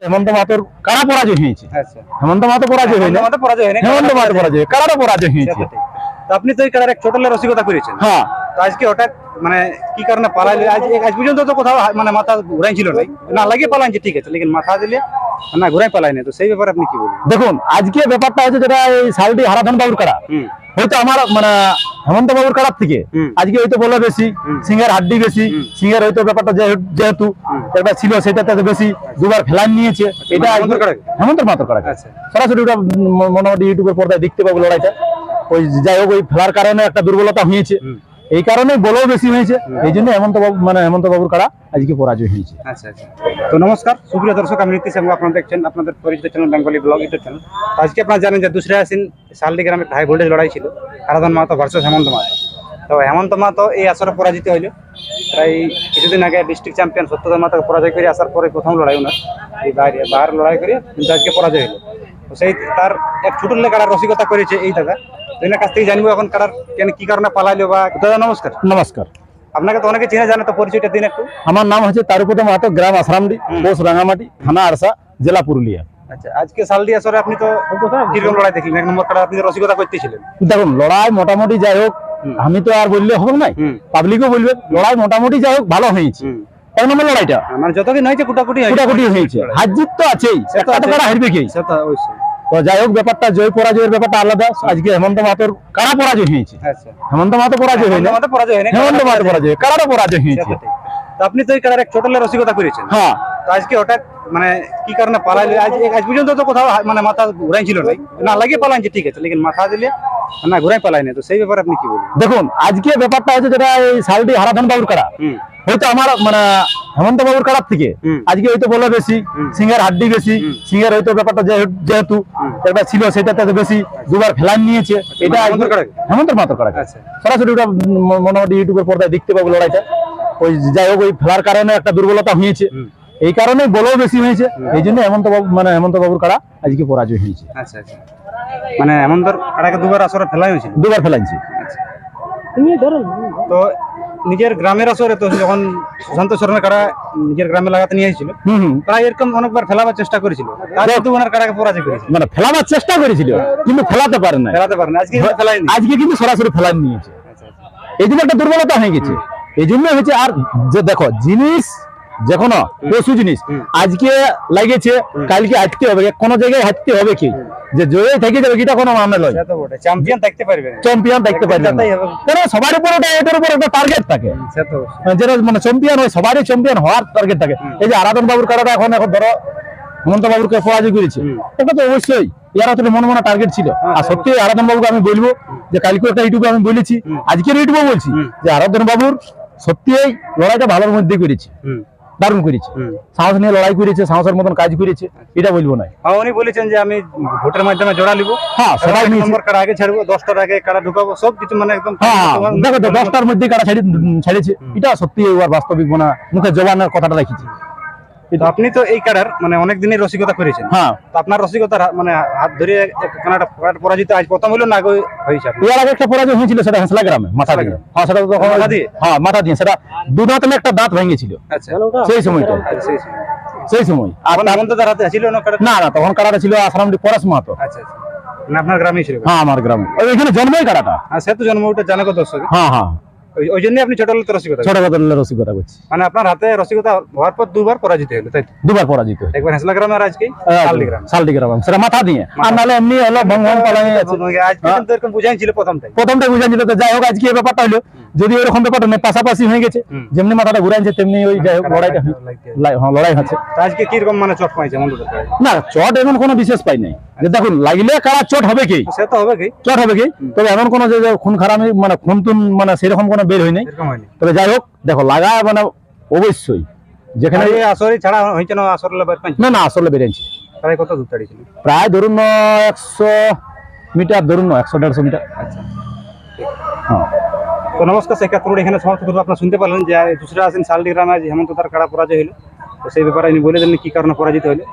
হেমন্ত মাহাতোর কারা পরাজয় হয়েছে। আচ্ছা, হেমন্ত মাহাতো পরাজয় হয় না, হেমন্ত মাহাতো পরাজয় হয়নি, হেমন্ত মাহাতো পরাজয়, কারাটা পরাজয় হয়েছে। সেটা ঠিক। তো আপনি তো এই কালার এক ছোটলের রসিকতা করেছেন। হ্যাঁ, তো আজকে হঠাৎ মানে কি কারণে পালাইলে? আজ পর্যন্ত তো কোথাও মানে মাথা ঘুরাই ছিল না লাগিয়ে পালাইছে, ঠিক আছে, লেকিন মাথা দিলে না ঘুরাই পালাই না। তো সেই ব্যাপারে আপনি কি বলবেন? দেখুন আজকে ব্যাপারটা হচ্ছে যেটা এই সালটি হারাধন বাবুর কারা হয়তো আমার মানে হেমন্ত বাবুর কারার থেকে আজকে হয়তো বলে বেশি সিংহের হাড্ডি বেশি, সিংহের হয়তো ব্যাপারটা যেহেতু এটা ছিল সেটাতে বেশি দুবার ফেলান নিয়েছে। এটা হেমন্ত মাহাতোর কারা সরাসরি ওটা মোটামুটি ইউটিউবের পর্দায় দেখতে পাবো লড়াইটা। ওই যাই হোক ওই ফেলার কারণে একটা দুর্বলতা হয়েছে, এই কারণে বলেও বেশি হয়েছে, এই জন্য হেমন্ত বাবুর কারা আজকে পরাজয় হয়েছে। আচ্ছা আচ্ছা। তো নমস্কার সুপ্রিয় দর্শক, আমি নীতিশ এবং আপনারা দেখছেন আপনাদের পরিচিত channel Bengali blog YouTube channel. আজকে আপনারা জানেন যে 2 আশ্বিন শালডি গ্রামে হাই ভোল্টেজ লড়াই ছিল, হারাধন মাহাতো ভার্সেস হেমন্ত মাহাতো। তো হেমন্ত মাহাতো এই আসরে পরাজিত হইল। প্রায় কিছুদিন আগে ডিস্ট্রিক্ট চ্যাম্পিয়ন সত্যধর মাহাতোকে পরাজয় করে আসার পরে প্রথম লড়াই ওনার এই বাইরে লড়াই করে, কিন্তু আজকে পরাজয় হলো। তো সেই তার এক ছোট কারার রসিকতা করেছে এই দাদা। এনার কাছ থেকে জানবো এখন কারার কি কারণে পালাইলো বা। দাদা নমস্কার। নমস্কার। আপনাকে তো অনেকে চেনে জানে, তো পরিচয়টা দিন একটু। আমার নাম হচ্ছে তারুপদ মাহাতো, গ্রাম আসারামডি, পোস্ট রাঙামাটি, থানা আরসা, জেলা পুরুলিয়া। আচ্ছা, আজকে শালডি আসরে আপনি তো কিরকম লড়াই দেখলেন? এক নম্বর কারা আপনি রসিকতা করতেছিলেন। দেখুন লড়াই মোটামুটি যাই হোক, আমি তো আর বললে হবে নাই, পাবলিকও বলবে লড়াই মোটামুটি যাই হোক ভালো হয়েছে। এক নম্বর লড়াইটা আমার যতদিন হয়েছে কুটাকুটি হয়েছে, হার জিত তো আছেই, একটা তো কারা হারবে কি। সেটা অবশ্যই। তো যাই হোক ব্যাপারটা জয় পরাজয়ের ব্যাপারটা আলাদা। আজকে হেমন্ত মাহাতোর কারা পরাজয় হয়েছে। আচ্ছা, হেমন্ত মাহাতো পরাজয় হয় না, হেমন্ত মাহাতো পরাজয়, কারাটা পরাজয় হয়েছে। তো আপনি তো এই কালার এক ছোটলের রসিকতা করেছেন। হ্যাঁ, তো আজকে হঠাৎ মানে কি কারণে পালাইলে? আজ পর্যন্ত তো কোথাও মানে মাথা ঘুরাই ছিল না লাগিয়ে পালাইছে, ঠিক আছে, লেকিন মাথা দিলে না ঘুরাই পালাই না। তো সেই ব্যাপারে আপনি কি বলবেন? দেখুন আজকে ব্যাপারটা হচ্ছে যেটা এই সালটি হারাধন বাবুর কারা হয়তো আমার মানে হেমন্ত বাবুর কারার থেকে আজকে হয়তো বলে বেশি সিংহের হাড্ডি বেশি, সিংহের হয়তো ব্যাপারটা যেহেতু এটা ছিল সেটাতে বেশি দুবার ফেলান নিয়েছে। এটা হেমন্ত মাহাতোর কারা সরাসরি ওটা মোটামুটি ইউটিউবের পর্দায় দেখতে পাবো লড়াইটা। ওই যাই হোক ওই ফেলার কারণে একটা দুর্বলতা হয়েছে, এই কারণে বলেও বেশি হয়েছে, এই জন্য হেমন্ত বাবুর কারা আজকে পরাজয় হয়েছে। আচ্ছা আচ্ছা। মানে হেমন্তর কারাকে দুবার আসরে ফেলাই হয়েছিল, দুবার ফেলাইছে। তো নিজের গ্রামের আসরে তো যখন সুশান্ত সরণের কারা নিজের গ্রামে লাগাতে নিয়ে এসেছিল, প্রায় এরকম অনেকবার ফেলাবার চেষ্টা করেছিল, কিন্তু ওনার কারাকে পরাজয় করেছিল। মানে ফেলাবার চেষ্টা করেছিল কিন্তু ফেলাতে পারে না, আজকে কিন্তু সরাসরি ফেলাই নিয়েছে। এই জন্য একটা দুর্বলতা হয়ে গেছে, এই জন্য হয়েছে। আর যে দেখো জিনিস যে কোনো পশু জিনিস আজকে লাগেছে কালকে হাঁটতে হবে, কোনো জায়গায় হাঁটতে হবে কি যে জয়ে থেকে যাবে এটা কোনো মানে নয়। চ্যাম্পিয়ন থাকতে পারবে, চ্যাম্পিয়ন থাকতে পারবে না, কারণ সবার উপর এটার উপর একটা টার্গেট থাকে, যেটা মানে চ্যাম্পিয়ন হয় সবারই চ্যাম্পিয়ন হওয়ার টার্গেট থাকে। এই যে হারাধন বাবুর কারণে এখন ধরো হেমন্ত বাবুকে পরাজয় করেছে, এটা তো অবশ্যই ইয়ারা তো মনে মনে টার্গেট ছিল। আর সত্যি হারাধন বাবুকে আমি বলবো যে কালকে একটা ইউটিউবে আমি বলেছি, আজকের ইউটিউবে বলছি যে হারাধন বাবুর সত্যি এই লড়াইটা ভালোর মধ্যে করেছে, দারুণ করেছে, সাহস নিয়ে লড়াই করেছে, সাহসের মতন কাজ করেছে, এটা বলবো না। উনি বলেছেন যে আমি ভোটের মাধ্যমে জোড়া লিব, হ্যাঁ সেটাই নম্বর কারা আগে ছাড়বো, 10টার আগে কারা ঢুকাবো, সব কিছু মানে একদম। দেখো তো 10টার মধ্যে কারা ছেড়েছে, এটা সত্যি ওর বাস্তবিক মনে মুখে জবানের কথাটা রেখেছে। আপনি তো এই কারার মানে অনেক দিনের রসিকতা করেছেন। হ্যাঁ, তো আপনার রসিকতার মানে হাত ধরে পরাজিত আজ প্রথম হলো না হয়েছে? এর আগে একটা পরাজয় হয়েছিল, সেটা হেসলা গ্রামে মাথা দিয়ে। হ্যাঁ সেটা তখন মাথা দিয়ে, সেটা দুধাতে একটা দাঁত ভেঙেছিল সেই সময়টা, সেই সময়। আর না না তখন কারাটা ছিল আসারামডি পরেশ মাহাতো। আচ্ছা, আপনার গ্রামে ছিল? হ্যাঁ আমার গ্রামে, ওইখানে জন্মই কারাটা। সে তো জন্ম ওটা জানে কত দর্শক। হ্যাঁ হ্যাঁ, ওই জন্য আপনি ছোট রসিকতা করছি। মানে আপনার হাতে রসিকতা হওয়ার পর দুবার পরাজিত হলো, তাই? দুবার পরাজিত, একবার হেসলা গ্রামে আর আজকে শালডি গ্রাম, সেটা মাথা দিয়ে। আর নাহলে এমনি হলো বুঝাইছিল প্রথমটা বুঝাইছিল। তো যাই হোক আজকে এই ব্যাপারটা হলো যদি ওইরকম ব্যাপারটা নেই, পাশাপাশি হয়ে গেছে, যেমনি মাথাটা ঘুরাইছে তেমনি ওই যাই হোক লড়াইটা লড়াই হচ্ছে। আজকে কিরকম মানে চট পাইছে? না চট এমন কোনো বিশেষ পাই নাই, যে দেখুন লাগলে কারা চট হবে কি, সে তো হবে কি চট হবে কি, তবে এমন কোনো যে খুন খারামি মানে খুন তুন মানে সেরকম কোনো বের হয় নাই। তবে যাই হোক দেখো লাগা মানে অবশ্যই যেখানে আসরে ছাড়া হয়েছে না, আসরে না না আসলে বেরিয়েছে। প্রায় কত দূর দাঁড়িয়েছিল? প্রায় ধরুন 100 মিটার, ধরুন 100-150 মিটার। আচ্ছা, হ্যাঁ। তো নমস্কার, শেখাতুর এখানে সমাপ্ত করবো। আপনারা শুনতে পারলেন যে 2 আশ্বিন শালডি গ্রামে হেমন্ত তার কারা পরাজয় হলো। তো সেই ব্যাপারে উনি বলে দেন কি কারণে পরাজিত হলো।